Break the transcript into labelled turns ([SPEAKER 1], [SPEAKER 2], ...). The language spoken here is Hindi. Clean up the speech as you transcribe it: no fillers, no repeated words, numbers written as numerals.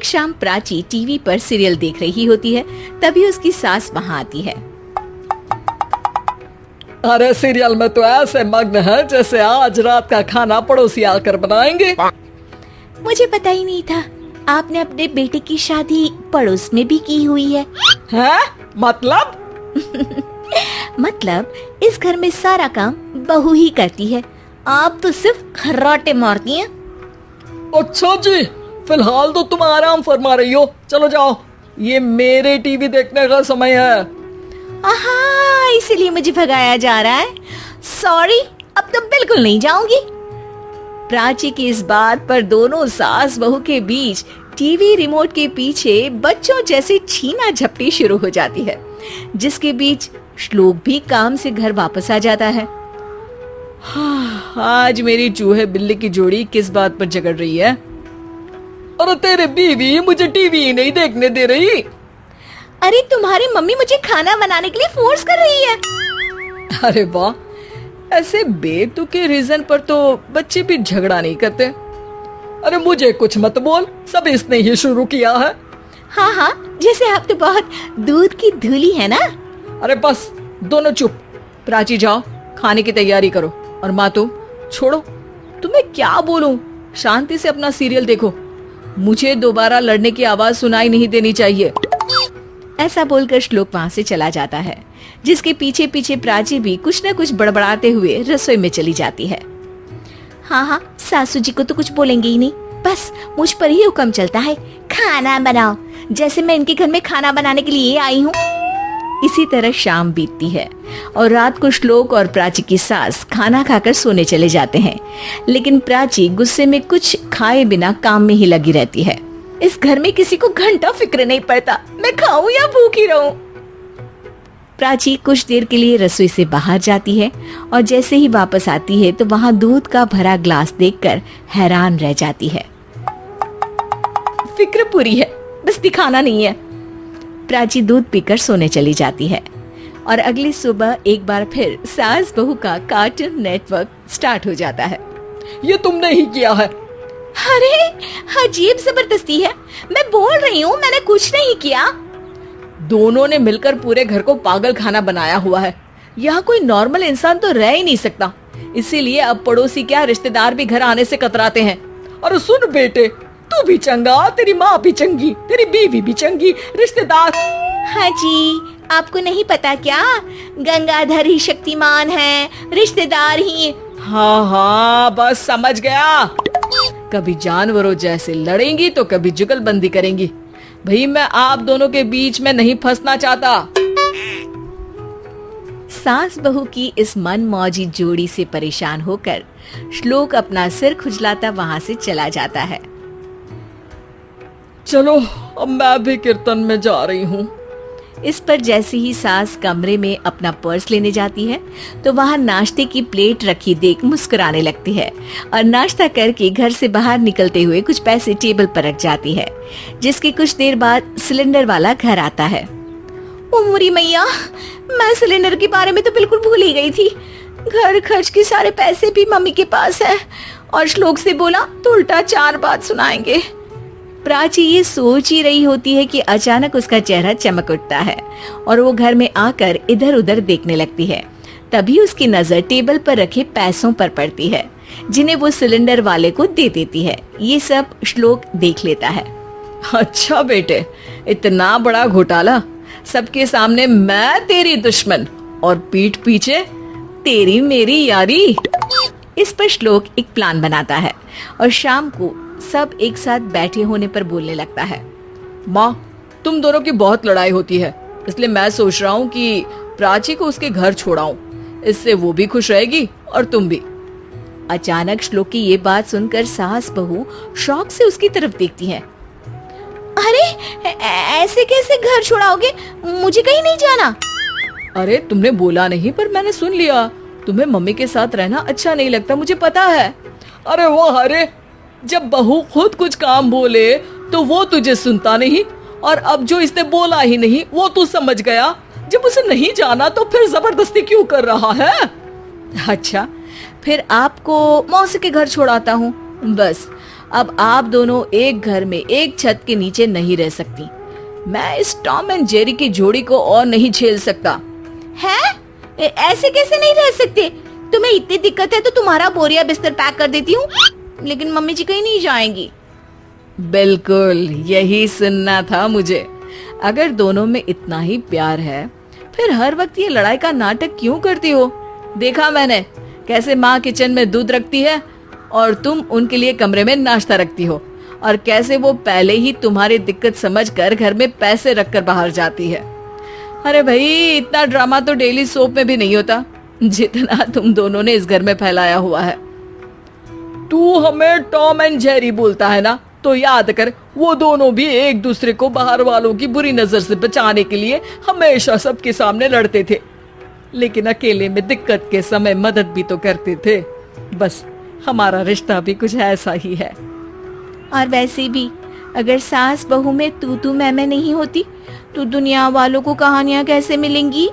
[SPEAKER 1] शाम प्राची टीवी पर सीरियल देख रही होती है, तभी उसकी सास वहाँ आती है।
[SPEAKER 2] अरे सीरियल में तो ऐसे मग्न है जैसे आज रात का खाना पड़ोसी आकर बनाएंगे।
[SPEAKER 1] मुझे पता ही नहीं था आपने अपने बेटे की शादी पड़ोस में भी की हुई है।
[SPEAKER 2] हैं? मतलब?
[SPEAKER 1] मतलब इस घर में सारा काम बहू ही करती है, आप तो सिर्फ खर्राटे मारती हैं।
[SPEAKER 2] अच्छा जी, फिलहाल तो तुम आराम फरमा रही हो, चलो जाओ, ये मेरे टीवी देखने का समय है।
[SPEAKER 1] आहा, इसीलिए मुझे भगाया जा रहा है। सॉरी, अब तो बिल्कुल नहीं जाऊंगी। प्राची की इस बात पर दोनों सास बहू के बीच टीवी रिमोट के पीछे बच्चों जैसे छीना झपटी शुरू हो जाती है, जिसके बीच श्लोक भी काम से घर वापस आ जाता है।
[SPEAKER 2] आज मेरी चूहे बिल्ली की जोड़ी किस बात पर झगड़ रही है? अरे तेरे बीवी मुझे टीवी नहीं देखने दे रही।
[SPEAKER 1] अरे तुम्हारी मम्मी मुझे खाना बनाने के लिए फोर्स कर रही है।
[SPEAKER 2] अरे वाह, ऐसे बेतुके रीजन पर तो बच्चे भी झगड़ा नहीं करते। अरे मुझे कुछ मत बोल, सब इसने ही शुरू किया है।
[SPEAKER 1] हाँ हाँ, जैसे आप तो बहुत दूध की धूली है ना।
[SPEAKER 2] अरे बस दोनों चुप। प्राची जाओ, खाने की तैयारी करो। और माँ तुम छोड़ो, तुम्हें क्या बोलूं, शांति से अपना सीरियल देखो, मुझे दोबारा लड़ने की आवाज सुनाई नहीं देनी चाहिए।
[SPEAKER 1] ऐसा बोलकर श्लोक वहाँ से चला जाता है, जिसके पीछे पीछे प्राची भी कुछ न कुछ बड़बड़ाते हुए रसोई में चली जाती है। हाँ हाँ, सासू जी को तो कुछ बोलेंगे ही नहीं, बस मुझ पर ही हुक्म चलता है, खाना बनाओ, जैसे मैं इनके घर में खाना बनाने के लिए आई हूँ। इसी तरह शाम बीतती है और रात को श्लोक और प्राची की सास खाना खाकर सोने चले जाते हैं, लेकिन प्राची गुस्से में कुछ खाए बिना काम में ही लगी रहती है। इस घर में किसी को घंटा फिक्र नहीं पड़ता, मैं खाऊं या भूखी रहूं। प्राची कुछ देर के लिए रसोई से बाहर जाती है और जैसे ही वापस आती है तो वहाँ दूध का भरा ग्लास देखकर हैरान रह जाती है। फिक्र पूरी है, बस दिखाना नहीं है। प्राची दूध पीकर सोने चली जाती है और अगली सुबह एक बार फिर सास बहू का कार्टून नेटवर्क स्टार्ट हो जाता है।
[SPEAKER 2] ये तुमने ही किया है।
[SPEAKER 1] अरे अजीब जबरदस्ती है, मैं बोल रही हूँ मैंने कुछ नहीं किया।
[SPEAKER 2] दोनों ने मिलकर पूरे घर को पागल खाना बनाया हुआ है। यहाँ कोई नॉर्मल इंसान तो रह ही नहीं सकता, इसीलिए अब पड़ोसी क्या रिश्तेदार भी घर आने से कतराते हैं। और सुन बेटे, तू भी चंगा, तेरी माँ भी चंगी, तेरी बीवी भी चंगी, रिश्तेदार।
[SPEAKER 1] हाँ जी, आपको नहीं पता क्या, गंगाधर ही शक्तिमान है, रिश्तेदार ही।
[SPEAKER 2] हाँ हाँ, बस समझ गया। कभी जानवरों जैसे लड़ेंगी तो कभी जुगलबंदी करेंगी। भाई मैं आप दोनों के बीच में नहीं फंसना चाहता।
[SPEAKER 1] सास बहू की इस मनमौजी जोड़ी से परेशान होकर श्लोक अपना सिर खुजलाता वहाँ से चला जाता है।
[SPEAKER 2] चलो अब मैं भी कीर्तन में जा रही हूँ।
[SPEAKER 1] इस पर जैसे ही सास कमरे में अपना पर्स लेने जाती है तो वहाँ नाश्ते की प्लेट रखी देख मुस्कुराने लगती है और नाश्ता करके घर से बाहर निकलते हुए कुछ पैसे टेबल पर रख जाती है, जिसके कुछ देर बाद सिलेंडर वाला घर आता है। ओ मुरी मैया, मैं सिलेंडर के बारे में तो बिल्कुल भूल ही गई थी। घर खर्च के सारे पैसे भी मम्मी के पास है और श्लोक से बोला तो उल्टा 4 बात सुनाएंगे। प्राची ये सोच ही रही होती है कि अचानक उसका चेहरा चमक उठता है और वो घर में आकर इधर उधर देखने लगती है। तभी उसकी नजर टेबल पर रखे पैसों पर पड़ती है, जिन्हें वो सिलेंडर वाले को दे देती है। ये सब श्लोक देख लेता है।
[SPEAKER 2] अच्छा बेटे, इतना बड़ा घोटाला, सबके सामने मैं तेरी दुश्मन और पीठ पीछे तेरी मेरी यारी। इस पर श्लोक एक प्लान बनाता है और शाम को सब एक साथ बैठे होने पर बोलने लगता है। माँ, तुम दोनों की बहुत लड़ाई होती है, इसलिए मैं सोच रहा हूँ कि प्राची को उसके घर छोड़ाऊं, इससे वो भी खुश रहेगी और तुम भी।
[SPEAKER 1] अचानक श्लोक की ये बात सुनकर सास बहू शौक से उसकी तरफ देखती हैं। अरे ऐसे कैसे घर छोड़ाओगे, मुझे कहीं नहीं जाना।
[SPEAKER 2] अरे तुमने बोला नहीं पर मैंने सुन लिया, तुम्हें मम्मी के साथ रहना अच्छा नहीं लगता, मुझे पता है। अरे वो अरे, जब बहू खुद कुछ काम बोले तो वो तुझे सुनता नहीं, और अब जो इसने बोला ही नहीं वो तू समझ गया। जब उसे नहीं जाना तो फिर जबरदस्ती क्यों कर रहा है?
[SPEAKER 1] अच्छा, फिर आपको मौसी के घर छोड़ाता हूँ, बस
[SPEAKER 2] अब आप दोनों एक घर में एक छत के नीचे नहीं रह सकती। मैं इस टॉम एंड जेरी की जोड़ी को और नहीं झेल सकता।
[SPEAKER 1] है? ऐसे कैसे नहीं रह सकते? तुम्हें इतनी दिक्कत है तो तुम्हारा बोरिया बिस्तर पैक कर देती हूँ, लेकिन मम्मी जी कहीं नहीं जाएंगी।
[SPEAKER 2] बिल्कुल यही सुनना था मुझे। अगर दोनों में इतना ही प्यार है फिर हर वक्त ये लड़ाई का नाटक क्यों करती हो? देखा मैंने कैसे माँ किचन में दूध रखती है और तुम उनके लिए कमरे में नाश्ता रखती हो, और कैसे वो पहले ही तुम्हारी दिक्कत समझकर घर में पैसे रखकर बाहर जाती है। अरे भाई, इतना ड्रामा तो डेली सोप में भी नहीं होता जितना तुम दोनों ने इस घर में फैलाया हुआ है। तू हमें टॉम एंड जेरी बोलता है ना, तो याद कर वो दोनों भी एक दूसरे को बाहर वालों की बुरी नजर से बचाने के लिए हमेशा सबके सामने लड़ते थे, लेकिन अकेले में दिक्कत के समय मदद भी तो करते थे। बस हमारा रिश्ता भी कुछ ऐसा ही है।
[SPEAKER 1] और वैसे भी अगर सास बहू में तू मैं नहीं होती तो दुनिया वालों को कहानियां कैसे मिलेंगी?